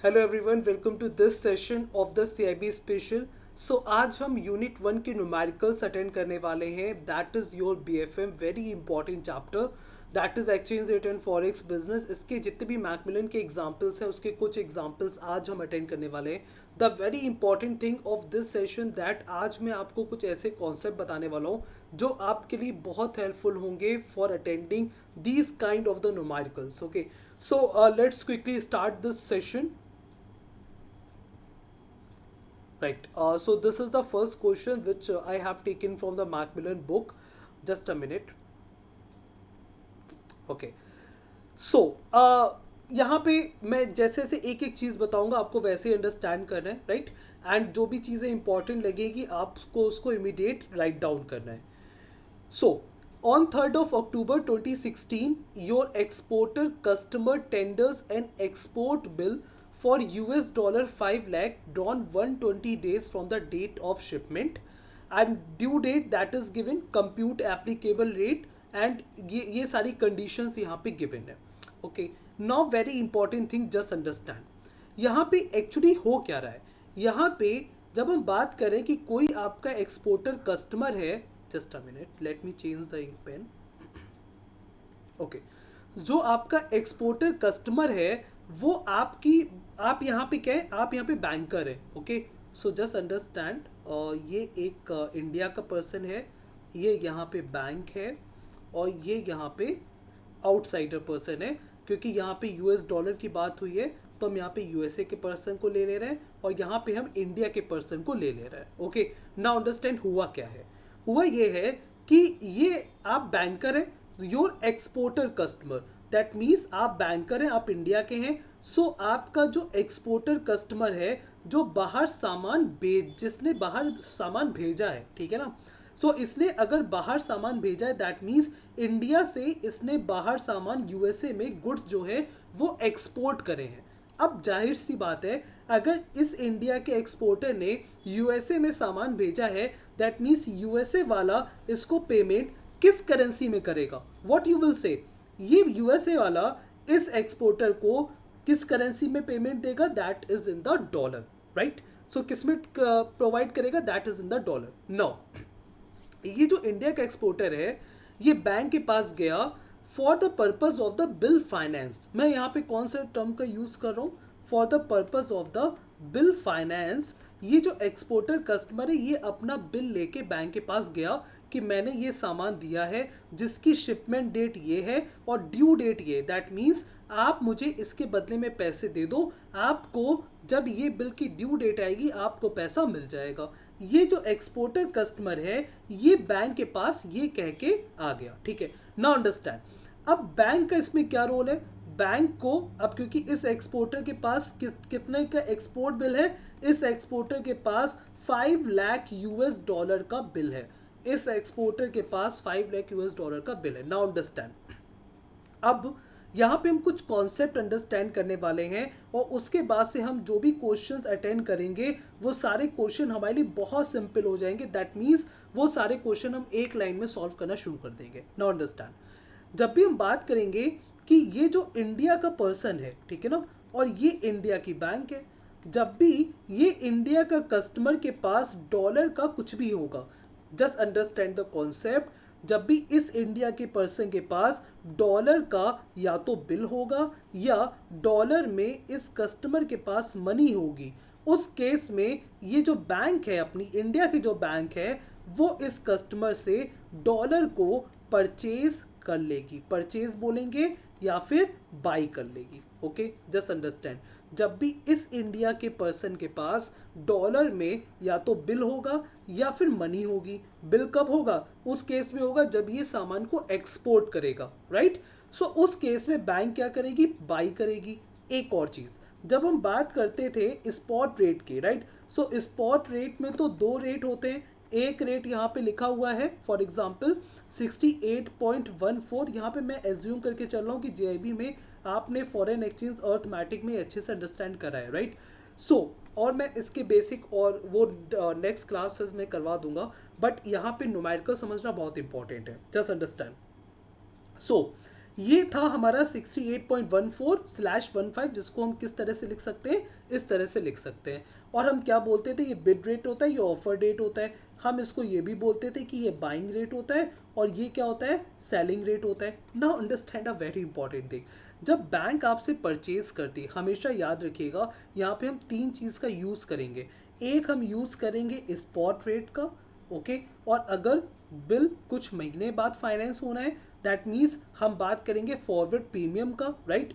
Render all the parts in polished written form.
Hello everyone, welcome to this session of the CIB special. सो आज हम unit 1 के न्यूमेरिकल्स अटेंड करने वाले हैं। That is your BFM, very important chapter. That is exchange rate and forex business. इसके जितने भी मैकमिलन के एग्जांपल्स हैं उसके कुछ एग्जांपल्स आज हम अटेंड करने वाले हैं। The very important thing of this session that आज मैं आपको कुछ ऐसे कॉन्सेप्ट बताने वाला हूँ जो आपके लिए बहुत हेल्पफुल होंगे for attending these kind of the numericals. Okay, so let's quickly start this session. Right. So this is the first question which I have taken from the Macmillan book. Just a minute. Okay. So यहाँ पे मैं जैसे जैसे एक एक चीज़ बताऊंगा आपको वैसे ही अंडरस्टैंड करना है, राइट. एंड जो भी चीज़ें इंपॉर्टेंट लगेगी आपको उसको इमीडिएट राइट डाउन करना है. So, on 3rd of October 2016, your exporter customer tenders an export bill for US dollar 5 lakh drawn 120 days from the date of shipment and due date that is given, compute applicable rate and ये सारी conditions यहाँ पे given है. Okay, now very important thing just understand. यहाँ पे actually हो क्या रहा है. यहाँ पे जब हम बात करें कि कोई आपका एक्सपोर्टर कस्टमर है, just a minute, let me change the ink pen. Okay, जो आपका एक्सपोर्टर कस्टमर है वो आपकी, आप यहाँ पे क्या है, आप यहाँ पे बैंकर है. ओके, सो जस्ट अंडरस्टैंड, ये एक इंडिया का पर्सन है, ये यहाँ पे बैंक है और ये यहाँ पे आउटसाइडर पर्सन है. क्योंकि यहाँ पे यूएस डॉलर की बात हुई है तो हम यहाँ पे यूएसए के पर्सन को ले रहे हैं और यहाँ पे हम इंडिया के पर्सन को ले रहे हैं. ओके, नाउ अंडरस्टैंड हुआ क्या है. हुआ ये है कि ये आप बैंकर हैं, your exporter customer, that means आप बैंकर हैं, आप इंडिया के हैं. सो आपका जो एक्सपोर्टर कस्टमर है जो बाहर सामान जिसने बाहर सामान भेजा है, ठीक है ना. सो इसने अगर बाहर सामान भेजा है दैट मीन्स इंडिया से इसने बाहर सामान यूएसए में गुड्स जो है वो एक्सपोर्ट करे हैं. अब जाहिर सी बात है, अगर इस इंडिया के एक्सपोर्टर ने यूएसए में सामान भेजा है दैट मीन्स यूएसए वाला इसको पेमेंट किस करेंसी में करेगा. व्हाट यू विल से, ये यूएसए वाला इस एक्सपोर्टर को किस करेंसी में पेमेंट देगा, that is in the dollar, right. So किस में प्रोवाइड करेगा, that is in the dollar. No, ये जो इंडिया का एक्सपोर्टर है ये बैंक के पास गया for the purpose of the bill finance. मैं यहाँ पे कौन सा टर्म का यूज कर रहा हूँ, for the purpose of the bill finance. ये जो एक्सपोर्टर कस्टमर है ये अपना बिल लेके बैंक के पास गया कि मैंने ये सामान दिया है जिसकी शिपमेंट डेट ये है और ड्यू डेट ये, दैट मीन्स आप मुझे इसके बदले में पैसे दे दो, आपको जब ये बिल की ड्यू डेट आएगी आपको पैसा मिल जाएगा. ये जो एक्सपोर्टर कस्टमर है ये बैंक के पास ये कह के आ गया, ठीक है. नाउ अंडरस्टैंड, अब बैंक का इसमें क्या रोल है. बैंक को अब क्योंकि इस एक्सपोर्टर के पास कितने का एक्सपोर्ट बिल है, इस एक्सपोर्टर के पास 5 लाख यूएस डॉलर का बिल है. इस एक्सपोर्टर के पास 5 लाख यूएस डॉलर का बिल है. नाउ अंडरस्टैंड, अब यहाँ पे हम कुछ कॉन्सेप्ट अंडरस्टैंड करने वाले हैं और उसके बाद से हम जो भी क्वेश्चंस अटेंड करेंगे वो सारे क्वेश्चन हमारे लिए बहुत सिंपल हो जाएंगे. दैट मीन्स वो सारे क्वेश्चन हम एक लाइन में सॉल्व करना शुरू कर देंगे. नाउ अंडरस्टैंड, जब भी हम बात करेंगे कि ये जो इंडिया का पर्सन है, ठीक है ना, और ये इंडिया की बैंक है, जब भी ये इंडिया का कस्टमर के पास डॉलर का कुछ भी होगा, जस्ट अंडरस्टैंड द कॉन्सेप्ट, जब भी इस इंडिया के पर्सन के पास डॉलर का या तो बिल होगा या डॉलर में इस कस्टमर के पास मनी होगी, उस केस में ये जो बैंक है, अपनी इंडिया की जो बैंक है, वो इस कस्टमर से डॉलर को परचेज कर लेगी. परचेज बोलेंगे या फिर बाई कर लेगी. ओके, जस्ट अंडरस्टैंड, जब भी इस इंडिया के पर्सन के पास डॉलर में या तो बिल होगा या फिर मनी होगी. बिल कब होगा, उस केस में होगा जब ये सामान को एक्सपोर्ट करेगा, राइट. सो उस केस में बैंक क्या करेगी, बाई करेगी. एक और चीज़, जब हम बात करते थे स्पॉट रेट की, राइट, सो स्पॉट रेट में तो दो रेट होते हैं. एक रेट यहाँ पे लिखा हुआ है फॉर एग्जांपल 68.14. यहाँ पे मैं एज्यूम करके चल रहा हूँ कि जेआईबी में आपने फॉरेन एक्सचेंज अर्थमेटिक में अच्छे से अंडरस्टैंड करा है, राइट. सो और मैं इसके बेसिक और वो नेक्स्ट क्लासेस में करवा दूंगा, बट यहाँ पे न्यूमेरिकल समझना बहुत इंपॉर्टेंट है. Just understand. सो ये था हमारा 68.14/15, जिसको हम किस तरह से लिख सकते हैं, इस तरह से लिख सकते हैं। और हम क्या बोलते थे, ये बिड रेट होता है, ये ऑफर रेट होता है। हम इसको ये भी बोलते थे कि ये बाइंग रेट होता है और ये क्या होता है, सेलिंग रेट होता है। Now understand a very important thing, जब बैंक आपसे परचेज करती है, हमेशा याद रखिएगा यहाँ पे हम तीन चीज़ का यूज़ करेंगे। एक हम यूज़ करेंगे स्पॉट रेट का, ओके, और अगर बिल कुछ महीने बाद फाइनेंस होना है, दैट मीन्स हम बात करेंगे फॉरवर्ड प्रीमियम का, राइट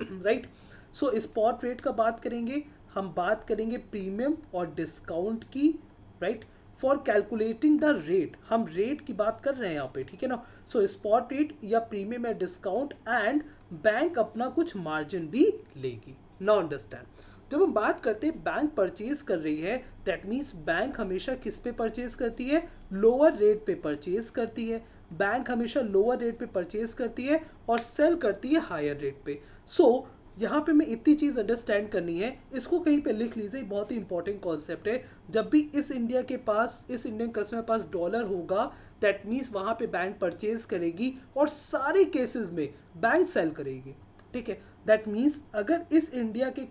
राइट। सो स्पॉट रेट का बात करेंगे, हम बात करेंगे प्रीमियम और डिस्काउंट की, right. For calculating the rate, हम रेट की बात कर रहे हैं यहाँ पे, ठीक है ना। सो स्पॉट रेट या प्रीमियम या डिस्काउंट, एंड बैंक अपना कुछ मार्जिन भी लेगी। नाउ अंडरस्टैंड, जब हम बात करते हैं बैंक परचेज कर रही है, दैट मीन्स बैंक हमेशा किस पे परचेज करती है, लोअर रेट पे परचेज करती है। बैंक हमेशा लोअर रेट पे परचेज करती है और सेल करती है हायर रेट पे। सो यहाँ पे मैं इतनी चीज़ अंडरस्टैंड करनी है, इसको कहीं पे लिख लीजिए, बहुत ही इंपॉर्टेंट कॉन्सेप्ट है। जब भी इस इंडिया के पास, इस इंडियन कस्टमर के पास डॉलर होगा, दैट मीन्स वहाँ पे बैंक परचेज करेगी और सारे केसेस में बैंक सेल करेगी, ठीक है। दैट मीन्स अगर इस इंडिया के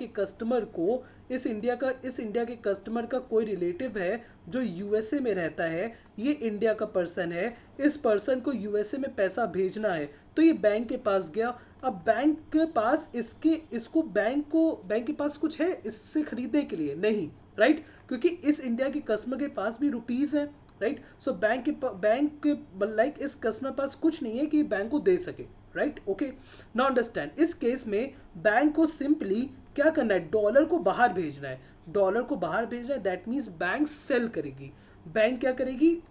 कस्टमर को, इस इंडिया के कस्टमर का कोई रिलेटिव है जो यूएसए में रहता है, ये इंडिया का पर्सन है, इस पर्सन को यूएसए में पैसा भेजना है, तो ये बैंक के पास गया। अब बैंक के पास बैंक के पास कुछ है इससे खरीदने के लिए नहीं, राइट, क्योंकि इस इंडिया के कस्टमर के पास भी रुपीज़ है, राइट। सो बैंक के लाइक इस कस्टमर पास कुछ नहीं है कि बैंक को दे सके, राइट, ओके। नाउ अंडरस्टैंड, इस केस में बैंक को सिंपली क्या करना है, डॉलर को बाहर भेजना है, डॉलर को बाहर भेजना है, दैट मीन्स बैंक सेल करेगी। बैंक क्या करेगी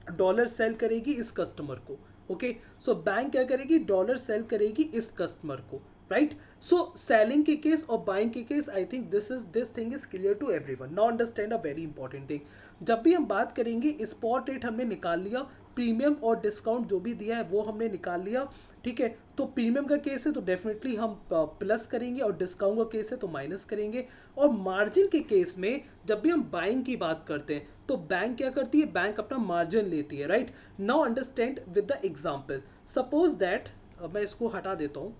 डॉलर सेल करेगी इस कस्टमर को, ओके। सो बैंक क्या करेगी, डॉलर सेल करेगी इस कस्टमर को, राइट। सो सेलिंग के केस और बाइंग के case, I think this thing is clear to everyone. Now understand a very important thing, जब भी हम बात करेंगे, स्पॉट रेट हमने निकाल लिया, प्रीमियम और डिस्काउंट जो भी दिया है वो हमने निकाल लिया, ठीक है। तो प्रीमियम का केस है तो डेफिनेटली हम प्लस करेंगे और डिस्काउंट का केस है तो माइनस करेंगे। और मार्जिन के केस में जब भी हम बाइंग की बात करते हैं तो बैंक क्या करती है, बैंक अपना मार्जिन लेती है, right. Now understand with the example, suppose that, मैं इसको हटा देता हूँ,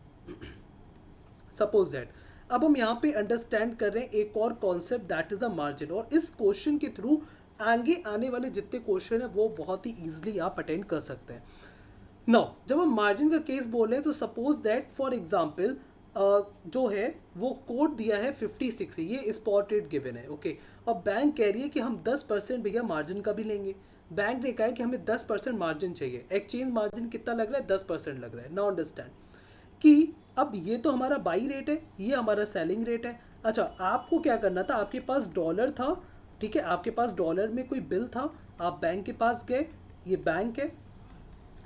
सपोज दैट अब हम यहाँ पे अंडरस्टैंड कर रहे हैं एक और concept, that is a margin. और इस क्वेश्चन के थ्रू आगे आने वाले जितने क्वेश्चन है वो बहुत ही ईजिली आप अटेंड कर सकते हैं। नाउ जब हम मार्जिन का केस बोल रहे हैं तो सपोज दैट फॉर एग्जांपल जो है वो कोड दिया है 56 है, ये स्पॉट रेट गिवन है, ओके। और बैंक कह रही है कि हम 10% भैया मार्जिन का भी लेंगे। बैंक ने कहा है कि हमें 10% मार्जिन चाहिए, एक्सचेंज मार्जिन कितना लग रहा है, 10% लग रहा है। नाउ अंडरस्टैंड कि अब ये तो हमारा बाई रेट है, ये हमारा सेलिंग रेट है। अच्छा, आपको क्या करना था, आपके पास डॉलर था, ठीक है, आपके पास डॉलर में कोई बिल था, आप बैंक के पास गए, ये बैंक है,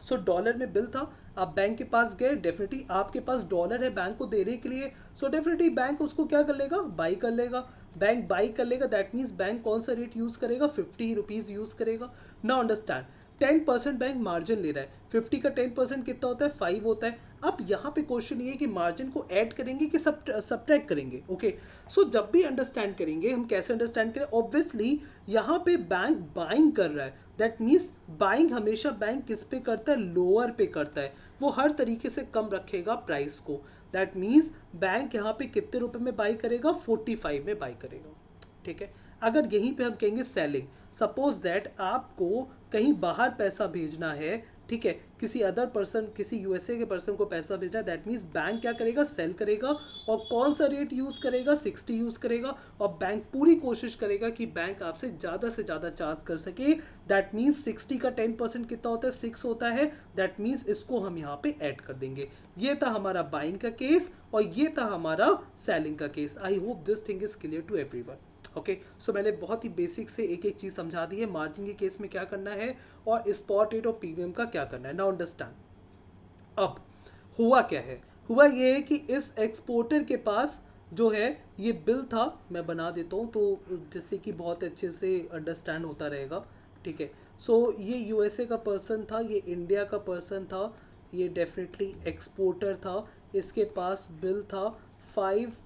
सो डॉलर में बिल था, आप बैंक के पास गए, डेफिनेटली आपके पास डॉलर है बैंक को देने के लिए, सो डेफिनेटली बैंक उसको क्या कर लेगा, बाई कर लेगा। बैंक बाई कर लेगा, दैट मीन्स बैंक कौन सा रेट यूज़ करेगा, 50 रुपीज़ यूज़ करेगा। नाउ अंडरस्टैंड, 10% बैंक मार्जिन ले रहा है, 50 का 10% कितना होता है, 5 होता है। अब यहाँ पे क्वेश्चन ये है कि मार्जिन को ऐड करेंगे कि सब्ट्रैक्ट करेंगे, ओके। सो जब भी अंडरस्टैंड करेंगे, हम कैसे अंडरस्टैंड करें, ऑब्वियसली यहाँ पे बैंक बाइंग कर रहा है, दैट मीन्स बाइंग हमेशा बैंक किस पे करता है, लोअर पे करता है, वो हर तरीके से कम रखेगा प्राइस को। दैट मीन्स बैंक यहाँ पे कितने रुपए में बाई करेगा, 45 में बाई करेगा, ठीक है। अगर यहीं पे हम कहेंगे सेलिंग, सपोज दैट आपको कहीं बाहर पैसा भेजना है, ठीक है, किसी अदर पर्सन, किसी यूएसए के पर्सन को पैसा भेजना है, दैट मीन्स बैंक क्या करेगा, सेल करेगा। और कौन सा रेट यूज़ करेगा, 60 यूज़ करेगा। और बैंक पूरी कोशिश करेगा कि बैंक आपसे ज़्यादा से ज़्यादा चार्ज कर सके, दैट मीन्स 60 का 10% कितना होता है, 6 होता है, दैट मीन्स इसको हम यहाँ पे ऐड कर देंगे। ये था हमारा बाइंग का केस और ये था हमारा सेलिंग का केस। I hope this thing is clear to everyone, okay. So मैंने बहुत ही बेसिक से एक एक चीज़ समझा दी है, मार्जिन के केस में क्या करना है और स्पॉट रेट और प्रीमियम का क्या करना है। नाउ अंडरस्टैंड, अब हुआ क्या है, हुआ ये है कि इस एक्सपोर्टर के पास जो है ये बिल था, मैं बना देता हूँ तो जिससे कि बहुत अच्छे से अंडरस्टैंड होता रहेगा, ठीक है। सो ये यूएसए का पर्सन था, ये इंडिया का पर्सन था, ये डेफिनेटली एक्सपोर्टर था, इसके पास बिल था 5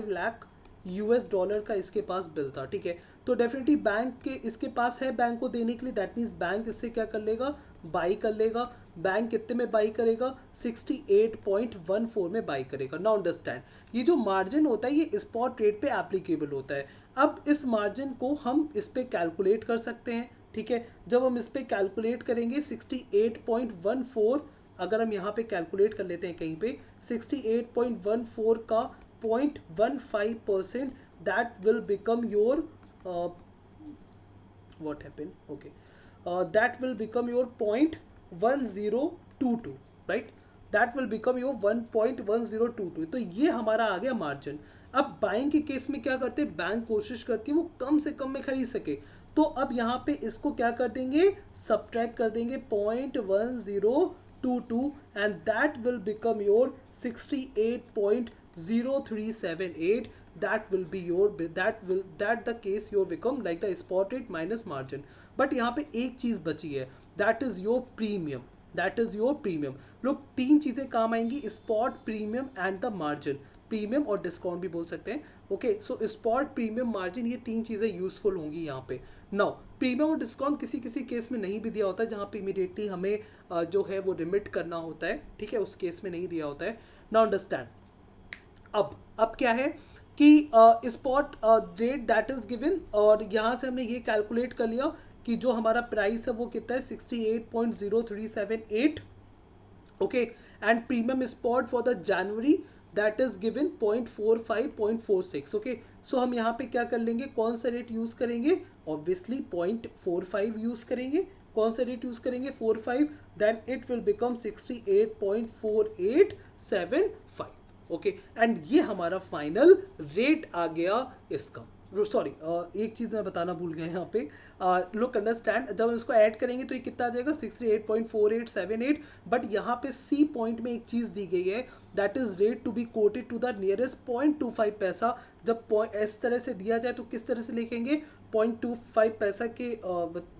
लाख, यूएस डॉलर का इसके पास बिल था, ठीक है। तो डेफिनेटली बैंक के इसके पास है बैंक को देने के लिए, दैट मीन्स बैंक इससे क्या कर लेगा, बाई कर लेगा। बैंक कितने में बाई करेगा, 68.14 में बाई करेगा। नाउ अंडरस्टैंड, ये जो मार्जिन होता है ये स्पॉट रेट पे एप्लीकेबल होता है। अब इस मार्जिन को हम इस पे कैलकुलेट कर सकते हैं, ठीक है। जब हम इस पे कैलकुलेट करेंगे 68.14, अगर हम यहाँ पे कैलकुलेट कर लेते हैं कहीं पे 68.14 का 0.15%, that will become your what happened, okay, that will become your 0.1022, right, that will become your 1.1022। तो ये हमारा आ गया मार्जिन। अब बाइंग के केस में क्या करते हैं, बैंक कोशिश करती है वो कम से कम में खरीद सके, तो अब यहाँ पे इसको क्या कर देंगे, सब्ट्रैक्ट कर देंगे 0.1022 and that will become your 68.0378। that will be your that the case your become like the spot rate minus margin। But यहाँ पे एक चीज बची है, that is your premium, that is your premium। लोग तीन चीजें काम आएंगी, spot, premium and the margin. Premium और डिस्काउंट भी बोल सकते हैं, ओके। सो स्पॉट, प्रीमियम, मार्जिन, ये तीन चीज़ें यूजफुल होंगी यहाँ पे। नाउ प्रीमियम और डिस्काउंट किसी किसी केस में नहीं भी दिया होता है, जहाँ पे इमीडिएटली हमें जो है वो रिमिट करना होता है, ठीक है, उस केस में नहीं दिया होता है। नाउ अंडरस्टैंड, अब क्या है कि spot rate that is given, और यहाँ से हमने ये कैलकुलेट कर लिया कि जो हमारा प्राइस है वो कितना है 68.0378, okay. And premium spot for the January that is given 0.45.46, okay. So हम यहाँ पे क्या कर लेंगे, कौन सा रेट यूज करेंगे, ऑब्वियसली 0.45 यूज करेंगे। कौन सा रेट यूज करेंगे, 45, then it will become 68.4875, okay. And ये हमारा फाइनल रेट आ गया इसका। सॉरी, एक चीज़ मैं बताना भूल गया यहाँ पे, लुक अंडरस्टैंड, जब हम इसको ऐड करेंगे तो ये कितना आ जाएगा 68.4878। बट यहाँ पे सी पॉइंट में एक चीज़ दी गई है, that is rate to be quoted to the nearest 0.25 paisa. जब इस तरह से दिया जाए तो किस तरह से लिखेंगे, 0.25 पैसा के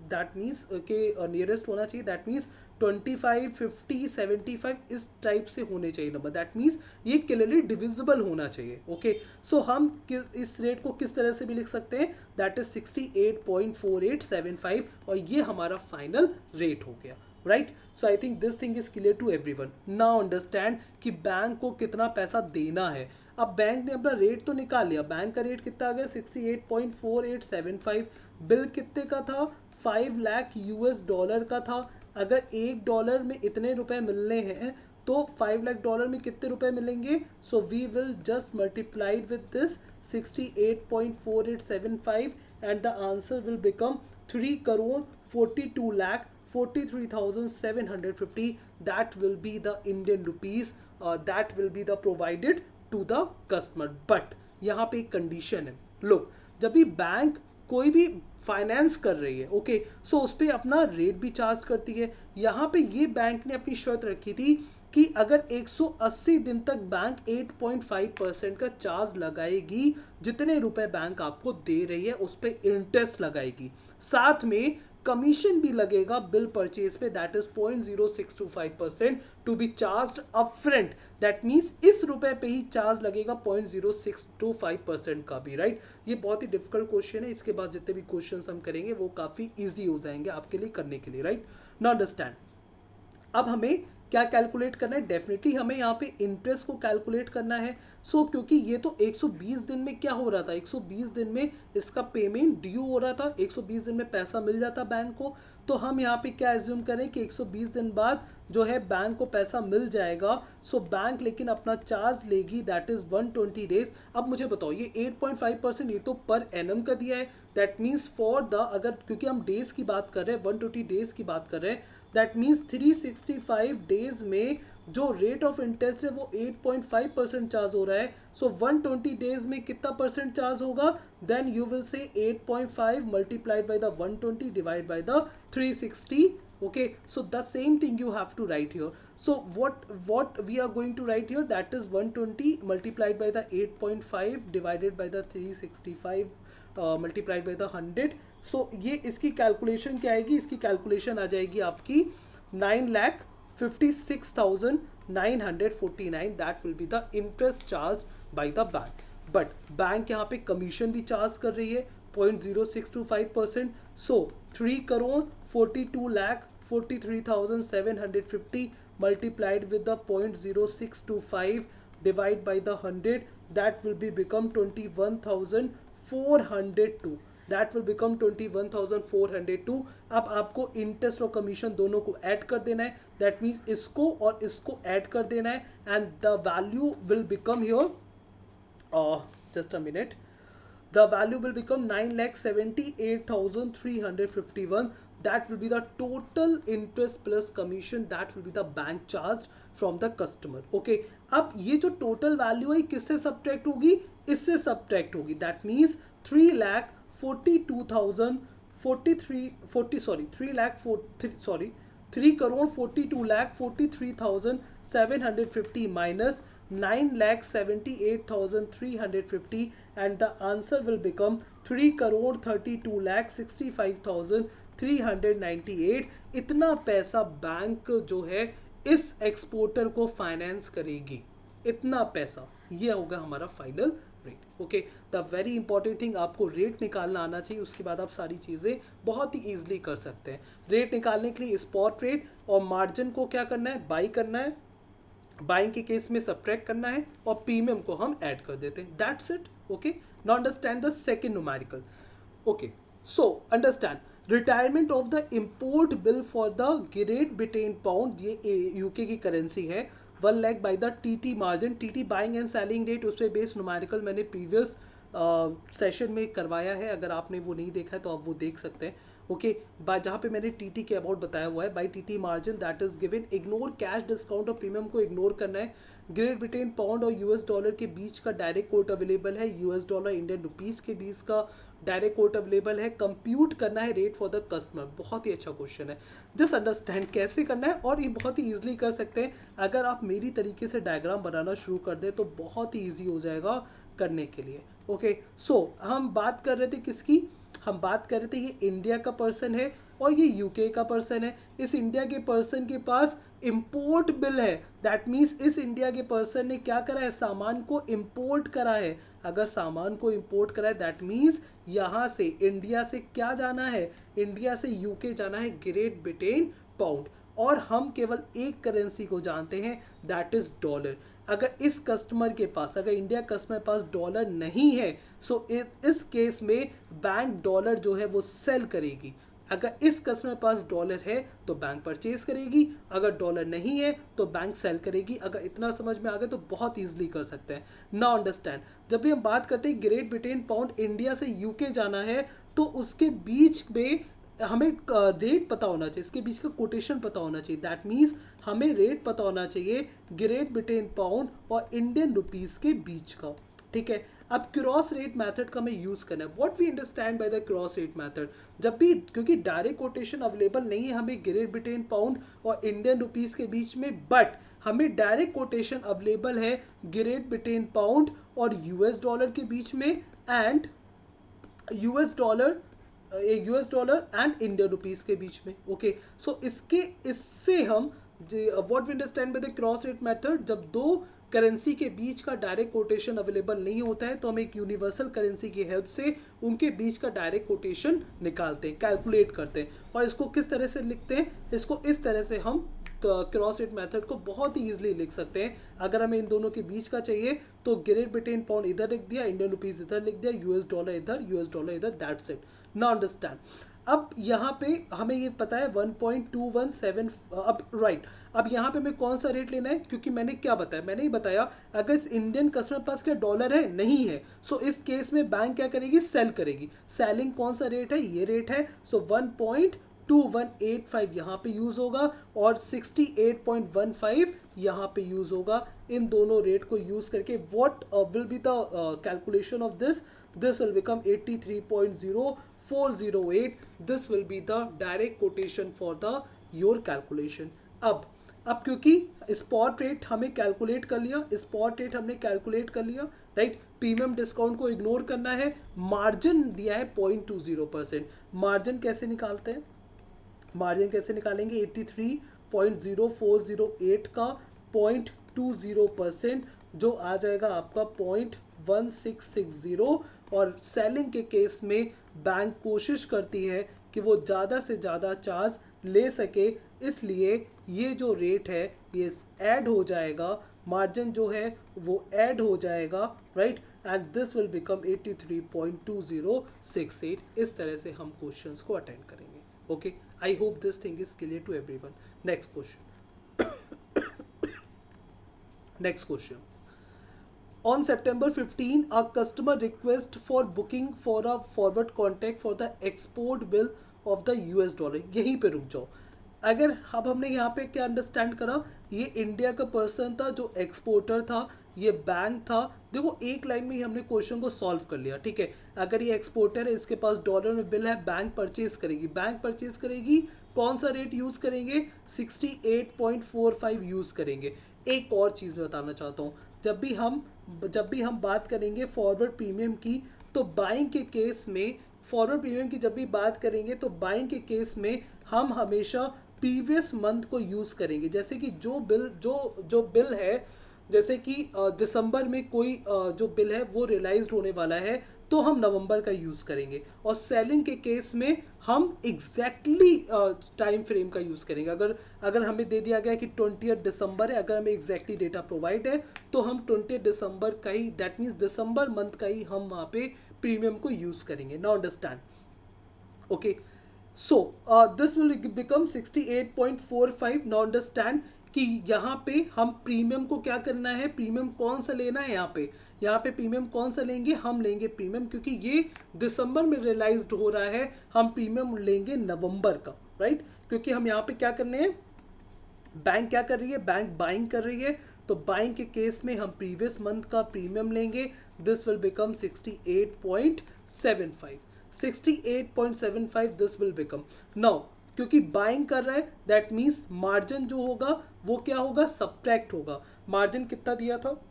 दैट मीन्स के नियरेस्ट होना चाहिए, दैट मीन्स 25, 50, 75 इस टाइप से होने चाहिए नंबर, दैट मीन्स ये क्लियरली डिविजिबल होना चाहिए, ओके। सो हम इस रेट को किस तरह से भी लिख सकते हैं, दैट इज 68.4875, और ये हमारा फाइनल रेट हो गया, right. So I think this thing is clear to everyone. Now understand कि बैंक को कितना पैसा देना है। अब बैंक ने अपना रेट तो निकाल लिया, बैंक का रेट कितना आ गया 68.4875, बिल कितने का था, 5 लाख यूएस डॉलर का था। अगर $1 में इतने रुपए मिलने हैं तो 5 लाख डॉलर में कितने रुपए मिलेंगे, so we will just multiplied with this 68.4875 and the answer will become 3,42,43,750। That will be the Indian rupees, that will be the provided to the customer. But यहाँ पे एक कंडीशन है, लोग जब भी बैंक कोई भी फाइनेंस कर रही है, ओके, सो उस पर अपना रेट भी चार्ज करती है। यहाँ पे ये बैंक ने अपनी शर्त रखी थी कि अगर 180 दिन तक बैंक 8.5% का चार्ज लगाएगी, जितने रुपए बैंक आपको दे रही है उस पर इंटरेस्ट लगाएगी, साथ में कमीशन भी लगेगा बिल परचेज पे, that is 0.0625% to be charge up front. That means इस रुपए पे ही चार्ज लगेगा 0.0625% का भी, राइट। ये बहुत ही डिफिकल्ट क्वेश्चन है, इसके बाद जितने भी क्वेश्चन हम करेंगे वो काफ़ी ईजी हो जाएंगे आपके लिए करने के लिए, राइट। नाउ अंडरस्टैंड, अब हमें क्या कैलकुलेट करना है, डेफिनेटली हमें यहाँ पे इंटरेस्ट को कैलकुलेट करना है। सो क्योंकि ये तो 120 दिन में क्या हो रहा था, 120 दिन में इसका पेमेंट ड्यू हो रहा था, 120 दिन में पैसा मिल जाता बैंक को। तो हम यहाँ पे क्या एज्यूम करें कि 120 दिन बाद जो है बैंक को पैसा मिल जाएगा। सो बैंक लेकिन अपना चार्ज लेगी, दैट इज 120 डेज। अब मुझे बताओ, ये 8.5% ये तो पर एनम का दिया है, दैट मीन्स फॉर द, अगर क्योंकि हम डेज की बात कर रहे हैं, 120 डेज की बात कर रहे हैं, दैट मीन्स 365 डेज में जो रेट ऑफ इंटरेस्ट है वो 8.5% चार्ज हो रहा है। सो 120 डेज में कितना परसेंट चार्ज होगा, then you will say 8.5 multiplied by the 120 divide by the 360, okay, so the same thing you have to write here. So what we are going to write here, that is 120 multiplied by the 8.5 divided by the 365 multiplied by the 100। so ये इसकी calculation क्या आएगी, इसकी calculation आ जाएगी आपकी 9,56,949, that will be the interest charged by the bank। But bank यहाँ पे commission भी चार्ज कर रही है 0.0625%. सो 3,42,43,750 multiplied with the 0.0625 divide by the 100, that will be become 21,402. That will become 21,402. अब आपको इंटरेस्ट और कमीशन दोनों को ऐड कर देना है. दैट मीन्स इसको और इसको ऐड कर देना है and the value will become here, just a minute, the value will become 9,78,351. That will be the total interest plus commission that will be the bank charged from the customer. Okay, अब ये जो total value है किससे subtract होगी, इससे subtract होगी. That means 3,42,750 minus 9,78,350 and the answer will become 3,32,65,398. इतना पैसा बैंक जो है इस एक्सपोर्टर को फाइनेंस करेगी, इतना पैसा. ये होगा हमारा final rate. Okay, the very important thing, आपको रेट निकालना आना चाहिए, उसके बाद आप सारी चीज़ें बहुत ही ईजिली कर सकते हैं. रेट निकालने के लिए स्पॉट रेट और मार्जिन को क्या करना है, बाई करना है, बाइंग के केस में सब्ट्रैक्ट करना है और प्रीमियम को हम ऐड कर देते हैं. That's it. Okay, now understand the second numerical. Okay, so understand retirement of the import bill for the great Britain pound, ये यूके की करेंसी है, 1 lakh by the TT margin, TT buying and selling rate, उस पर based numerical मैंने previous session में करवाया है. अगर आपने वो नहीं देखा है तो आप वो देख सकते हैं. ओके, जहाँ पे मैंने टीटी के अबाउट बताया हुआ है, by TT margin that is given, ignore cash discount और प्रीमियम को इग्नोर करना है. ग्रेट ब्रिटेन पाउंड और यूएस डॉलर के बीच का डायरेक्ट कोट अवेलेबल है, यूएस डॉलर इंडियन रुपीस के बीच का डायरेक्ट कोट अवेलेबल है. कंप्यूट करना है रेट फॉर द कस्टमर. बहुत ही अच्छा क्वेश्चन है, जस्ट अंडरस्टैंड कैसे करना है और ये बहुत ही ईजिली कर सकते हैं. अगर आप मेरी तरीके से डायग्राम बनाना शुरू कर दें तो बहुत ही ईजी हो जाएगा करने के लिए. ओके, सो हम बात कर रहे थे किसकी, हम बात कर रहे थे ये इंडिया का पर्सन है और ये यूके का पर्सन है. इस इंडिया के पर्सन के पास इंपोर्ट बिल है, दैट मीन्स इस इंडिया के पर्सन ने क्या करा है, सामान को इंपोर्ट करा है. अगर सामान को इंपोर्ट करा है दैट मीन्स यहाँ से इंडिया से क्या जाना है, इंडिया से यूके जाना है ग्रेट ब्रिटेन पाउंड. और हम केवल एक करेंसी को जानते हैं दैट इज डॉलर. अगर इस कस्टमर के पास, अगर इंडिया कस्टमर के पास डॉलर नहीं है, सो इस केस में बैंक डॉलर जो है वो सेल करेगी. अगर इस कस्टमर के पास डॉलर है तो बैंक परचेज करेगी, अगर डॉलर नहीं है तो बैंक सेल करेगी. अगर इतना समझ में आ गया तो बहुत ईजिली कर सकते हैं. नाउ अंडरस्टैंड, जब भी हम बात करते हैं ग्रेट ब्रिटेन पाउंड इंडिया से यूके जाना है तो उसके बीच में हमें रेट पता होना चाहिए, इसके बीच का कोटेशन पता होना चाहिए. दैट मीन्स हमें रेट पता होना चाहिए ग्रेट ब्रिटेन पाउंड और इंडियन रुपीस के बीच का. ठीक है, अब क्रॉस रेट मेथड का हमें यूज़ करना है. What we understand by the cross rate method, जब भी, क्योंकि डायरेक्ट कोटेशन अवेलेबल नहीं है हमें ग्रेट ब्रिटेन पाउंड और इंडियन रुपीस के बीच में, बट हमें डायरेक्ट कोटेशन अवेलेबल है ग्रेट ब्रिटेन पाउंड और यूएस डॉलर के बीच में and US dollar and Indian rupees के बीच में. ओके, सो इससे हम what we understand by the cross rate method, जब दो करेंसी के बीच का डायरेक्ट कोटेशन अवेलेबल नहीं होता है तो हम एक यूनिवर्सल करेंसी की हेल्प से उनके बीच का डायरेक्ट कोटेशन निकालते हैं, कैलकुलेट करते हैं. और इसको किस तरह से लिखते हैं, इसको इस तरह से हम क्रॉस रेट मेथड को बहुत ही ईजिली लिख सकते हैं. अगर हमें इन दोनों के बीच का चाहिए तो ग्रेट ब्रिटेन पाउंड इधर लिख दिया, इंडियन रुपीस इधर लिख दिया, यूएस डॉलर इधर, दैट्स इट. नाउ अंडरस्टैंड, अब यहाँ पे हमें ये पता है 1.217. अब राइट, अब यहाँ पे हमें कौन सा रेट लेना है, क्योंकि मैंने क्या बताया, मैंने ही बताया अगर इस इंडियन कस्टमर पास क्या डॉलर है, नहीं है, सो इस केस में बैंक क्या करेगी, सेल करेगी. सेलिंग कौन सा रेट है, ये रेट है. सो 1.2185 यहाँ पे यूज़ होगा और 68.15 यहाँ पे यूज़ होगा. इन दोनों रेट को यूज़ करके what will be the calculation of this will become 83.0408. This will be the direct quotation for the your calculation. अब क्योंकि स्पॉट रेट हमें कैलकुलेट कर लिया, राइट. प्रीमियम डिस्काउंट को इग्नोर करना है, मार्जिन दिया है 0.20%. मार्जिन कैसे निकालते हैं, मार्जिन कैसे निकालेंगे, 83.0408 का 0.20% जो आ जाएगा आपका 0.1660। और सेलिंग के केस में बैंक कोशिश करती है कि वो ज़्यादा से ज़्यादा चार्ज ले सके, इसलिए ये जो रेट है ये ऐड हो जाएगा, मार्जिन जो है वो ऐड हो जाएगा, right, and this will become 83.2068। इस तरह से हम क्वेश्चंस को अटेंड करेंगे। Okay, I hope this thing is clear to everyone. Next question. Next question. On September 15, a customer request for booking for a forward contract for the export bill of the US dollar। यहीं पे रुक जाओ। अगर अब हमने यहाँ पे क्या अंडरस्टैंड करा, ये इंडिया का पर्सन था जो एक्सपोर्टर था, ये बैंक था। देखो एक लाइन में ही हमने क्वेश्चन को सॉल्व कर लिया, ठीक है। अगर ये एक्सपोर्टर है, इसके पास डॉलर में बिल है, बैंक परचेज करेगी, बैंक परचेज करेगी, कौन सा रेट यूज़ करेंगे, 68.45 यूज़ करेंगे। एक और चीज़ मैं बताना चाहता हूँ, जब भी हम बात करेंगे फॉरवर्ड प्रीमियम की, तो बाइंग के केस में फॉरवर्ड प्रीमियम की जब भी बात करेंगे तो बाइंग के केस में हम हमेशा प्रीवियस मंथ को यूज़ करेंगे। जैसे कि जो बिल है, जैसे कि दिसंबर में कोई जो बिल है वो रियलाइज्ड होने वाला है, तो हम नवंबर का यूज़ करेंगे। और सेलिंग के केस में हम एग्जैक्टली टाइम फ्रेम का यूज़ करेंगे। अगर हमें दे दिया गया कि 20 दिसंबर है, अगर हमें एग्जैक्टली डेटा प्रोवाइड है, तो हम 20 दिसंबर का ही, दैट मीन्स दिसंबर मंथ का ही हम वहाँ पे प्रीमियम को यूज़ करेंगे। Now understand, okay. So this will become 68.45। Now understand कि यहाँ पे हम प्रीमियम को क्या करना है, प्रीमियम कौन सा लेना है, यहाँ पे प्रीमियम कौन सा लेंगे, हम लेंगे प्रीमियम, क्योंकि ये दिसंबर में रियलाइज्ड हो रहा है, हम प्रीमियम लेंगे नवंबर का, राइट। क्योंकि हम यहाँ पे क्या करने हैं, बैंक क्या कर रही है, बैंक बाइंग कर रही है, तो बाइंग के केस में हम प्रीवियस मंथ का प्रीमियम लेंगे। This will become 68.75। 68.75 this will become. Now क्योंकि बाइंग कर रहा है, दैट मीन्स मार्जिन जो होगा वो क्या होगा, सब्ट्रैक्ट होगा। मार्जिन कितना दिया था,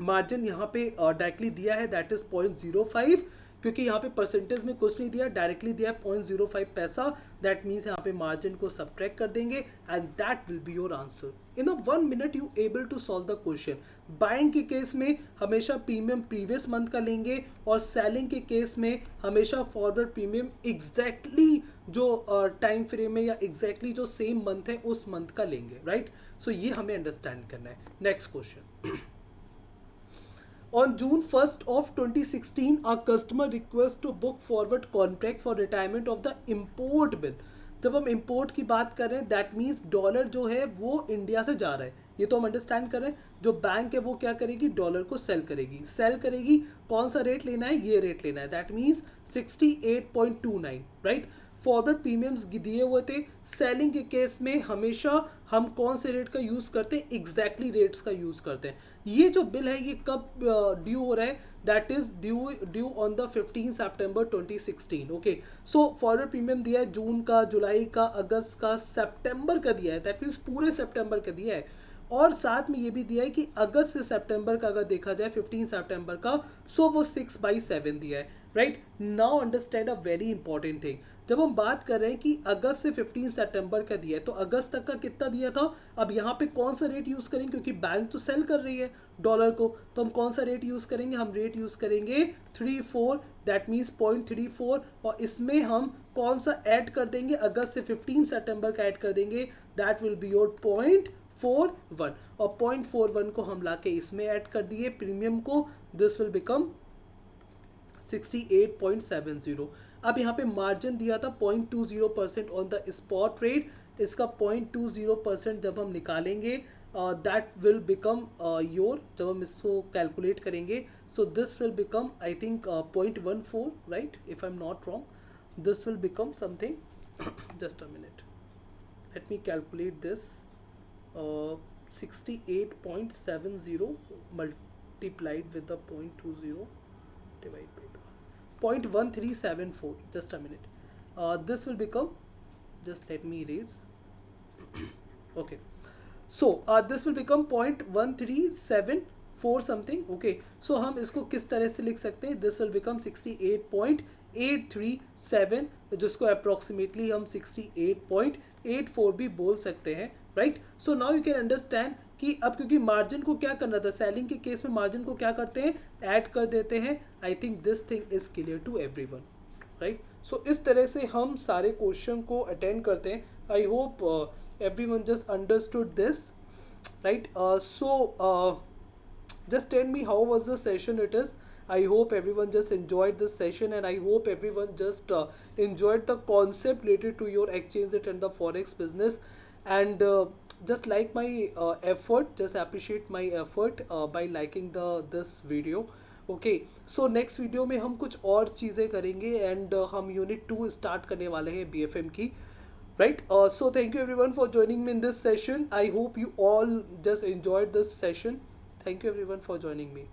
मार्जिन यहाँ पे डायरेक्टली दिया है, दैट इज 0.05, क्योंकि यहाँ पे परसेंटेज में कुछ नहीं दिया, डायरेक्टली दिया 0.05 पैसा। दैट मीन्स यहाँ पे मार्जिन को सब्ट्रैक्ट कर देंगे and that will be your answer. In a 1 minute you able to solve the question. Buying के केस में हमेशा प्रीमियम प्रीवियस मंथ का लेंगे, और सेलिंग के केस में हमेशा फॉरवर्ड प्रीमियम एग्जैक्टली जो टाइम फ्रेम में या एग्जैक्टली जो सेम मंथ है उस मंथ का लेंगे, राइट। सो ये हमें अंडरस्टैंड करना है। Next question. On June 1st of 2016, a customer requests to book forward contract for retirement of the import bill। जब हम import की बात कर रहे हैं, दैट मीन्स डॉलर जो है वो इंडिया से जा रहा है, ये तो हम अंडरस्टैंड कर रहे हैं। जो बैंक है वो क्या करेगी, डॉलर को सेल करेगी, कौन सा रेट लेना है, ये रेट लेना है, that means 68.29, right. Forward premiums दिए हुए थे। सेलिंग के केस में हमेशा हम कौन से रेट का यूज़ करते हैं, एग्जैक्टली रेट्स का यूज़ करते हैं। ये जो बिल है ये कब ड्यू हो रहा है, that is due on the 15 September 2016। Okay, so forward premium दिया है जून का, जुलाई का, अगस्त का, सितंबर का दिया है, दैट मीन्स पूरे सितंबर का दिया है। और साथ में ये भी दिया है कि अगस्त से सितंबर का अगर देखा जाए 15 सितंबर का, सो वो 6/7 दिया है, right. Now understand a very important thing. जब हम बात कर रहे हैं कि अगस्त से 15 सितंबर का दिया है, तो अगस्त तक का कितना दिया था। अब यहाँ पे कौन सा रेट यूज़ करेंगे, क्योंकि बैंक तो सेल कर रही है डॉलर को, तो हम कौन सा रेट यूज़ करेंगे, हम रेट यूज़ करेंगे 34, दैट मीन्स 0.34। और इसमें हम कौन सा ऐड कर देंगे, अगस्त से 15 सितंबर का ऐड कर देंगे, दैट विल बी योर 0.41। और 0.41 को हम लाके इसमें ऐड कर दिए प्रीमियम को, दिस विल बिकम 68.70। अब यहाँ पे मार्जिन दिया था 0.20% ऑन द स्पॉट रेट, इसका 0.20% जब हम निकालेंगे दैट विल बिकम योर, जब हम इसको कैलकुलेट करेंगे, so this will become I think 0.14, right, if I am not wrong, this will become something, just a minute, let me calculate this, 68.70 multiplied with the 0.20 divided by the 0.1374, just a minute, this will become, just let me erase, okay, so this will become 0.1374 something, okay। so हम इसको किस तरह से लिख सकते हैं, this will become 68.837, जिसको approximately हम 68.84 भी बोल सकते हैं, right. So now you can understand कि अब क्योंकि मार्जिन को क्या करना था, सेलिंग के केस में मार्जिन को क्या करते हैं, ऐड कर देते हैं. I think this thing is clear to everyone, right. So इस तरह से हम सारे क्वेश्चन को अटेंड करते हैं. I hope everyone just understood this, right. Just tell me how was the session it is. I hope everyone just enjoyed this session, and I hope everyone just enjoyed the concept related to your exchange rate and the forex business. And just like my effort, just appreciate my effort by liking this video. Okay, so next video में हम कुछ और चीज़ें करेंगे and हम unit 2 start करने वाले हैं BFM की, right. So thank you everyone for joining me in this session. I hope you all just enjoyed this session. Thank you everyone for joining me.